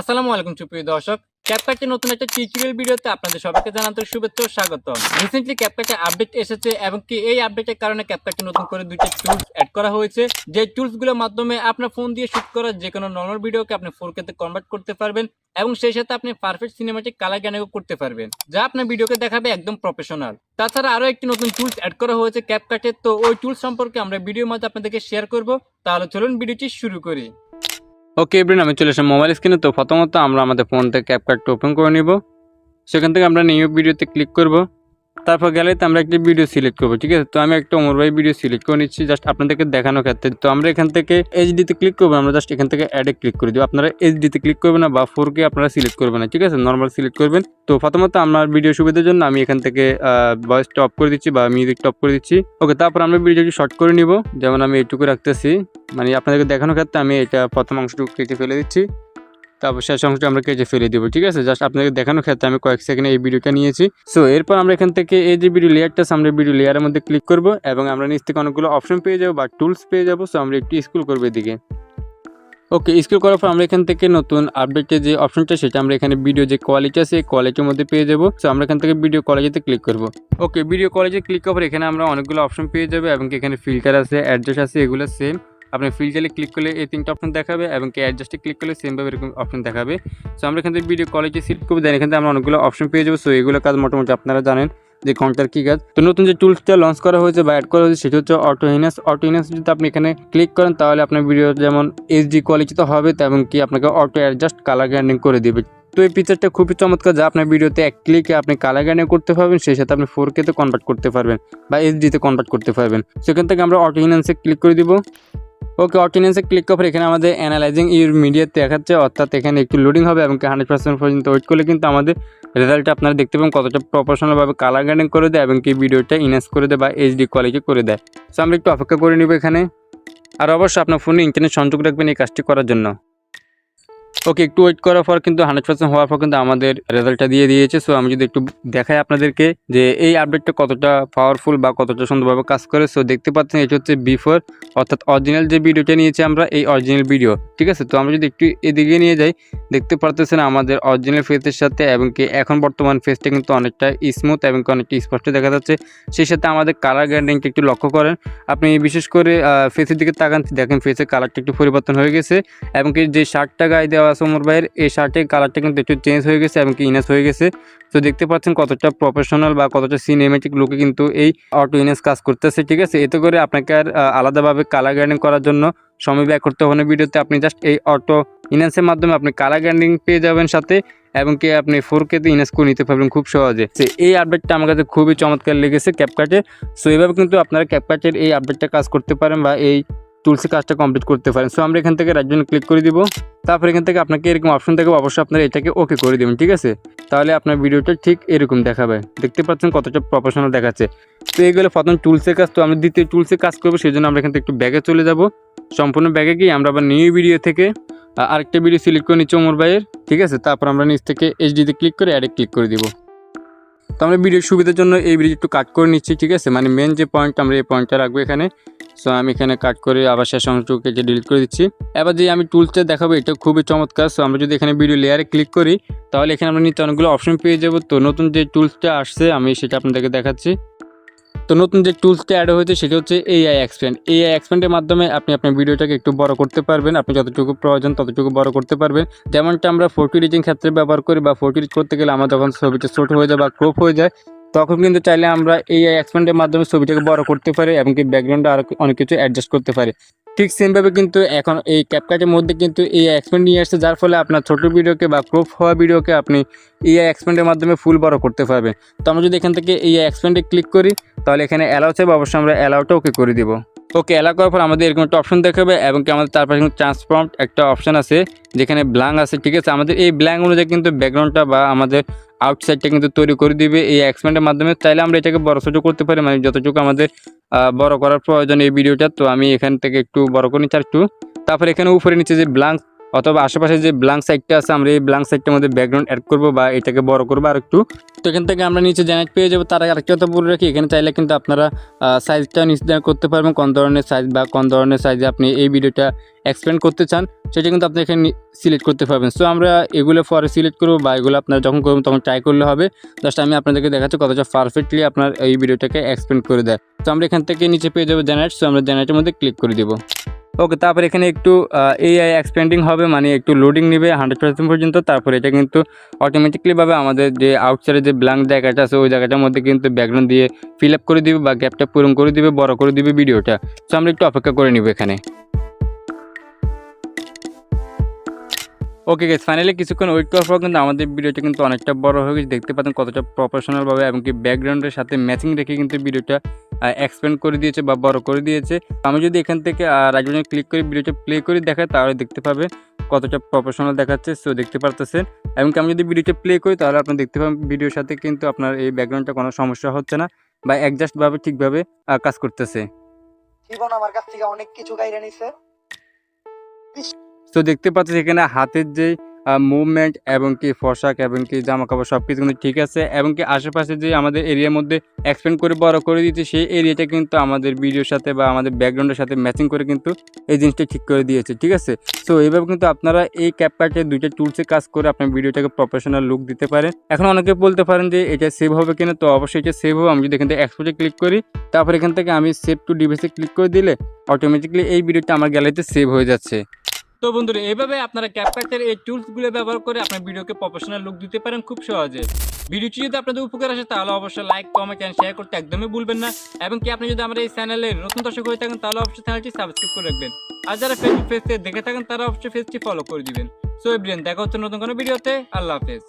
আসসালামু আলাইকুম সুপ্রিয় দর্শক, ক্যাপকাটের নতুন একটা টিউটোরিয়াল ভিডিওতে আপনাদের সবাইকে জানাতে শুভেচ্ছা ও স্বাগত। রিসেন্টলি ক্যাপকাটে আপডেট এসেছে এবং কি এই আপডেটের কারণে ক্যাপকাটে নতুন করে দুইটা টুলস অ্যাড করা হয়েছে, যে টুলসগুলোর মাধ্যমে আপনার ফোন দিয়ে শুট করা যে কোনো নরমাল ভিডিওকে আপনি 4K তে কনভার্ট করতে পারবেন এবং সেই সাথে আপনি পারফেক্ট সিনেমাটিক কালার গ্রেডিং করতে পারবেন, যা আপনার ভিডিওকে দেখাবে একদম প্রফেশনাল। তাছাড়া আরো একটি নতুন টুলস অ্যাড করা হয়েছে ক্যাপকাটে, তো ওই টুলস সম্পর্কে আমরা ভিডিওর মধ্যে আপনাদেরকে শেয়ার করব। তাহলে চলুন ভিডিওটি শুরু করি। ওকে এভরিওয়ান, আমি চলে আসলাম মোবাইল স্ক্রিনে। তো প্রথমত আমরা আমাদের ফোন থেকে ক্যাপকাটটা ওপেন করে নিব। সেখান থেকে আমরা নিউ ভিডিওতে ক্লিক করব। তারপর গ্যালারিতে আমরা একটি ভিডিও সিলেক্ট করবো, ঠিক আছে। তো আমি একটা ওমর ভাই ভিডিও সিলেক্ট করে নিচ্ছি জাস্ট আপনাদেরকে দেখানোর ক্ষেত্রে। তো আমরা এখান থেকে এইচডিতে ক্লিক করবো, আমরা জাস্ট এখান থেকে অ্যাডে ক্লিক করে দিব। আপনারা এইচডিতে ক্লিক করবেন না বা 4K আপনারা সিলেক্ট করবেন না, ঠিক আছে, নর্মাল সিলেক্ট করবেন। তো প্রথমত আমার ভিডিও সুবিধার জন্য আমি এখান থেকে ভয়েসটা অফ করে দিচ্ছি বা মিউজিকটা অফ করে দিচ্ছি। ওকে, তারপর আমরা ভিডিওটি শর্ট করে নিব, যেমন আমি এইটুকু রাখতেছি, মানে আপনাদেরকে দেখানোর ক্ষেত্রে আমি এটা প্রথম অংশটুকু কেটে ফেলে দিচ্ছি, তারপর শেষ অংশটা আমরা কেটে ফেলে দিব, ঠিক আছে। জাস্ট আপনাকে দেখানোর ক্ষেত্রে আমি কয়েক সেকেন্ডে এই ভিডিওটা নিয়েছি। সো এরপর আমরা এখান থেকে এই যে ভিডিও লেয়ারটা, আমরা ভিডিও লেয়ারের মধ্যে ক্লিক করব এবং আমরা নিচ থেকে অনেকগুলো অপশন পেয়ে যাবো বা টুলস পেয়ে যাবো। সো আমরা একটু স্ক্রল করবো এদিকে। ওকে, স্ক্রল করার পর আমরা এখান থেকে নতুন আপডেটের যে অপশনটা সেটা আমরা এখানে ভিডিও যে কোয়ালিটি আছে এই কোয়ালিটির মধ্যে পেয়ে যাবো। সো আমরা এখান থেকে ভিডিও কোয়ালিটিতে ক্লিক করবো। ওকে, ভিডিও কোয়ালিটি ক্লিক করার পর এখানে আমরা অনেকগুলো অপশন পেয়ে যাবো এবং এখানে ফিল্টার আছে, অ্যাডজাস্ট আছে, এগুলো সেম। আপনি ফিল্টারে ক্লিক করলে এই তিনটা অপশন দেখাবে এবং অ্যাডজাস্টে ক্লিক করলে সেমভাবে এরকম অপশন দেখাবে। সো আমরা এখান থেকে ভিডিও কোয়ালিটি সিলেক্ট করবো, দেন এখান থেকে আমরা অনেকগুলো অপশন পেয়ে যাবো। সো এগুলো কাজ মোটামুটি আপনারা জানেন যে কোনটার কী কাজ। তো নতুন যে টুলসটা লঞ্চ করা হয়েছে বা অ্যাড করা হয়েছে সেটা হচ্ছে অটো ইনহ্যান্স। যদি আপনি এখানে ক্লিক করেন তাহলে আপনার ভিডিও যেমন এইচডি কোয়ালিটিতে হবে এবং কি আপনাকে অটো অ্যাডজাস্ট কালার গ্রেডিং করে দেবে। তো এই ফিচারটা খুবই চমৎকার, যা আপনার ভিডিওতে এক ক্লিকে আপনি কালার গ্রেডিং করতে পারবেন, সেই সাথে আপনি 4K তে কনভার্ট করতে পারবেন বা এইচডিতে কনভার্ট করতে পারবেন। সেখান থেকে আমরা অটো ইনহ্যান্সে ক্লিক করে দিব। ওকে, অর্ডিনেন্সে ক্লিক করার এখানে আমাদের অ্যানালাইজিং ইউর মিডিয়া দেখাচ্ছে, অর্থাৎ এখানে একটু লোডিং হবে এবং 100% পর্যন্ত ওয়েট করলে কিন্তু আমাদের রেজাল্টটা আপনারা দেখতে পাবেন কতটা প্রফেশনালভাবে কালার গ্রেডিং করে দেয় এবং কি ভিডিওটা ইনহ্যান্স করে দেয় বা এইচডি কোয়ালিটি করে দেয়। সো আমরা একটু অপেক্ষা করে নিব এখানে। আর অবশ্যই আপনার ফোনে ইন্টারনেট সংযোগ রাখবেন এই কাজটি করার জন্য। ওকে, একটু ওয়েট করার পর কিন্তু 100% হওয়ার পর কিন্তু আমাদের রেজাল্টটা দিয়ে দিয়েছে। সো আমি যদি একটু দেখাই আপনাদেরকে যে এই আপডেটটা কতটা পাওয়ারফুল বা কতটা সুন্দরভাবে কাজ করে। সো দেখতে পাচ্ছেন এটা হচ্ছে বিফোর, অর্থাৎ অরিজিনাল যে ভিডিওটা নিয়েছি আমরা, এই অরিজিনাল ভিডিও, ঠিক আছে। তো আমরা যদি একটু এদিকে নিয়ে যাই, দেখতে পারতেছেন আমাদের অরিজিনাল ফেসের সাথে এবং কি এখন বর্তমান ফেসটা কিন্তু অনেকটা স্মুথ এবং অনেকটা স্পষ্ট দেখা যাচ্ছে। সেই সাথে আমাদের কালার গ্রেডিংটা একটু লক্ষ্য করেন আপনি, বিশেষ করে ফেসের দিকে তাকান, দেখেন ফেসের কালারটা একটু পরিবর্তন হয়ে গেছে এবং কি যে শার্টটা গায়ে দেওয়া ওমর ভাইয়ের, এই শার্টের কালারটা কিন্তু একটু চেঞ্জ হয়ে গেছে এবং কি ইনহ্যান্স হয়ে গেছে। তো দেখতে পাচ্ছেন কতটা প্রফেশনাল বা কতটা সিনেমেটিক লুকে কিন্তু এই অটো ইনহ্যান্স কাজ করতেছে, ঠিক আছে। এতে করে আপনাকে আর আলাদাভাবে কালার গ্রেডিং করার জন্য সময় ব্যয় করতে হবে না ভিডিওতে। আপনি জাস্ট এই অটো ইনহ্যান্সের মাধ্যমে আপনি কালার গ্রেডিং পেয়ে যাবেন সাথে, এবং কি আপনি 4K তে ইনহ্যান্স করে নিতে পারবেন খুব সহজে। এই আপডেটটা আমার কাছে খুবই চমৎকার লেগেছে ক্যাপকাটে। সো এইভাবে কিন্তু আপনারা ক্যাপকাটের এই আপডেটটা কাজ করতে পারেন বা এই টুলসে কাজটা কমপ্লিট করতে পারেন। সো আমরা এখান থেকে রাইট বাটনে ক্লিক করে দিব। তারপর এখান থেকে আপনাকে এরকম অপশন থাকবে, অবশ্যই আপনারা এটাকে ওকে করে দেবেন, ঠিক আছে। তাহলে আপনার ভিডিওটা ঠিক এরকম দেখাবে। দেখতে পাচ্ছেন কতটা প্রফেশনাল দেখাচ্ছে। তো এইগুলো প্রথম টুলসের কাজ। তো আমরা দ্বিতীয় টুলসে কাজ করবো, সেই জন্য আমরা এখান থেকে একটু ব্যাগে চলে যাব। সম্পূর্ণ ব্যাগে গিয়ে আমরা আবার নিউ ভিডিও থেকে আরেকটা ভিডিও সিলেক্ট করে নিচ্ছি ওমর ভাইয়ের, ঠিক আছে। তারপর আমরা নিচ থেকে এইচডিতে ক্লিক করে অ্যাডে ক্লিক করে দিব। তো আমরা ভিডিওর সুবিধার জন্য এই ভিডিও একটু কাট করে নিচ্ছি, ঠিক আছে, মানে মেন যে পয়েন্ট আমরা এই পয়েন্টটা রাখবো এখানে। সো আমি এখানে কাট করে আবার শেষ অংশটুকু ডিলিট করে দিচ্ছি। এবার যে আমি টুলসটা দেখাবো এটা খুবই চমৎকার। সো আমরা যদি এখানে ভিডিও লেয়ারে ক্লিক করি তাহলে এখানে আমরা নিচে অনেকগুলো অপশন পেয়ে যাবো। তো নতুন যে টুলসটা আসছে আমি সেটা আপনাদেরকে দেখাচ্ছি। তো নতুন যে টুলসটা অ্যাড হয়েছে সেটা হচ্ছে এআই এক্সপ্যান্ড। এআই এক্সপ্যান্ডের মাধ্যমে আপনি আপনার ভিডিওটাকে একটু বড় করতে পারবেন, আপনি যতটুকু প্রয়োজন ততটুকু বড় করতে পারবেন। যেমনটা আমরা ফটো এডিটিং ক্ষেত্রে ব্যবহার করি বা ফটো এডিট করতে গেলে আমার যখন ছবিটা ছোট হয়ে যায় বা ক্রপ হয়ে যায়, তখন কিন্তু চাইলে আমরা এআই এক্সপ্যান্ডের মাধ্যমে ছবিটাকে বড় করতে পারি এবং কি ব্যাকগ্রাউন্ডে আরও অনেক কিছু অ্যাডজাস্ট করতে পারি। ঠিক সেমভাবে কিন্তু এখন এই ক্যাপকাটের মধ্যে কিন্তু এআই এক্সপ্যান্ড নিয়ে আসছে, যার ফলে আপনার ছোটো ভিডিওকে বা ক্রপ হওয়া ভিডিওকে আপনি এআই এক্সপ্যান্ডের মাধ্যমে ফুল বড় করতে পারবেন। তো আমরা যদি এখান থেকে এআই এক্সপ্যান্ডে ক্লিক করি তাহলে এখানে অ্যালাউ চাইবে, অবশ্যই আমরা অ্যালাউটা ওকে করে দিব। ওকে, অ্যালাউ করার পর আমাদের এরকম একটা অপশন দেখাবে এবং কি আমাদের তারপরে কিন্তু ট্রান্সফর্ম একটা অপশন আছে যেখানে ব্ল্যাঙ্ক আছে, ঠিক আছে। আমাদের এই ব্ল্যাঙ্ক অনুযায়ী কিন্তু ব্যাকগ্রাউন্ডটা বা আমাদের আউটসাইডটা কিন্তু তৈরি করে দিবে এই এক্সপ্যান্ডের মাধ্যমে। চাইলে আমরা এটাকে বড় ছোটো করতে পারি, মানে যতটুকু আমাদের বড় করার প্রয়োজন এই ভিডিওটা। তো আমি এখান থেকে একটু বড় করে নিচ্ছি আর একটু। তারপর এখানে উপরে নিচে যে ব্ল্যাঙ্ক অথবা আশেপাশে যে ব্ল্যাঙ্ক সাইডটা আছে আমরা এই ব্ল্যাঙ্ক সাইডটার মধ্যে ব্যাকগ্রাউন্ড অ্যাড করবো বা এটাকে বড় করবো আর একটু। তো এখান থেকে আমরা নিচে জেনারেট পেয়ে যাবো। তার আগে আরেকটা কথা বলে রাখি, এখানে চাইলে কিন্তু আপনারা সাইজটা নির্ধারণ করতে পারবেন, কোন ধরনের সাইজ বা কোন ধরনের সাইজে আপনি এই ভিডিওটা এক্সপ্লেন করতে চান সেটা কিন্তু আপনি এখানে সিলেক্ট করতে পারবেন। সো আমরা এগুলো পরে সিলেক্ট করবো বা এগুলো আপনারা যখন করবেন তখন ট্রাই করলে হবে। জাস্ট আমি আপনাদেরকে দেখাচ্ছি কতটা পারফেক্টলি আপনার এই ভিডিওটাকে এক্সপ্লেন করে দেয়। তো আমরা এখান থেকে নিচে পেয়ে যাবো জেনারেট। সো আমরা জেনারেটের মধ্যে ক্লিক করে দেবো। ওকে, তারপর এখানে একটু এআই এক্সপেন্ডিং হবে, মানে একটু লোডিং নেবে 100% পর্যন্ত। তারপরে এটা কিন্তু অটোমেটিকলিভাবে আমাদের যে আউটসাইডে যে ব্ল্যাঙ্ক জায়গাটা আছে ওই জায়গাটার মধ্যে কিন্তু ব্যাকগ্রাউন্ড দিয়ে ফিল আপ করে দিবে বা গ্যাপটা পূরণ করে দিবে, বড় করে দিবে ভিডিওটা। সো আমরা একটু অপেক্ষা করে নিব এখানে। ওকে গাইস, ফাইনালি কিছুক্ষণ ওয়েট করার পর কিন্তু আমাদের ভিডিওটা কিন্তু অনেকটা বড় হয়ে গেছে। দেখতে পাচ্ছেন কতটা প্রফেশনালভাবে এবং কি ব্যাকগ্রাউন্ডের সাথে ম্যাচিং রেখে কিন্তু ভিডিওটা এক্সপ্যান্ড করে দিয়েছে বা বড় করে দিয়েছে। আমি যদি এখান থেকে রাইট বাটনে ক্লিক করে ভিডিওটা প্লে করে দেখাই তাহলে দেখতে পাবে কতটা প্রফেশনাল দেখাচ্ছে। সো দেখতে পারতেছেন, এবং কি আমি যদি ভিডিওটা প্লে করি তাহলে আপনি দেখতে পাবেন ভিডিওর সাথে কিন্তু আপনার এই ব্যাকগ্রাউন্ডটা কোনো সমস্যা হচ্ছে না বা অ্যাডজাস্টভাবে ঠিকভাবে কাজ করতেছে। জীবন আমার কাছ থেকে অনেক কিছু কাইরা নিছে। তো দেখতে পাচ্ছি এখানে হাতের যে মুভমেন্ট এবং কি পোশাক এবং কি জামা কাপড় সব কিছু কিন্তু ঠিক আছে, এবং কি আশেপাশে যে আমাদের এরিয়ার মধ্যে এক্সপ্যান্ড করে বড় করে দিয়েছে সেই এরিয়াটা কিন্তু আমাদের ভিডিওর সাথে বা আমাদের ব্যাকগ্রাউন্ডের সাথে ম্যাচিং করে কিন্তু এই জিনিসটা ঠিক করে দিয়েছে, ঠিক আছে। সো এইভাবে কিন্তু আপনারা এই ক্যাপকাটের দুইটা টুলসে কাজ করে আপনার ভিডিওটাকে প্রফেশনাল লুক দিতে পারেন। এখন অনেকে বলতে পারেন যে এটা সেভ হবে কিনা, তো অবশ্যই এটা সেভ হবে। আমি যদি এখান থেকে এক্সপোর্টে ক্লিক করি, তারপর এখান থেকে আমি সেভ টু ডিভাইসে ক্লিক করে দিলে অটোমেটিকলি এই ভিডিওটা আমার গ্যালারিতে সেভ হয়ে যাচ্ছে। তো বন্ধুরা, এইভাবে আপনারা ক্যাপকাটের এই টুলসগুলো ব্যবহার করে আপনার ভিডিওকে প্রফেশনাল লুক দিতে পারেন খুব সহজে। ভিডিওটি যদি আপনাদের উপকার আসে তাহলে অবশ্যই লাইক, কমেন্ট এন্ড শেয়ার করতে একদমই ভুলবেন না। এবং কি আপনি যদি আমার এই চ্যানেলে নতুন দর্শক হয়ে থাকেন তাহলে অবশ্যই চ্যানেলটি সাবস্ক্রাইব করে রাখবেন। আর যারা ফেসবুক পেজ থেকে দেখে থাকেন তারা অবশ্যই পেজটি ফলো করে দিবেন। সো এভরিওয়ান, দেখা হচ্ছে নতুন কোনো ভিডিওতে। আল্লাহ হাফেজ।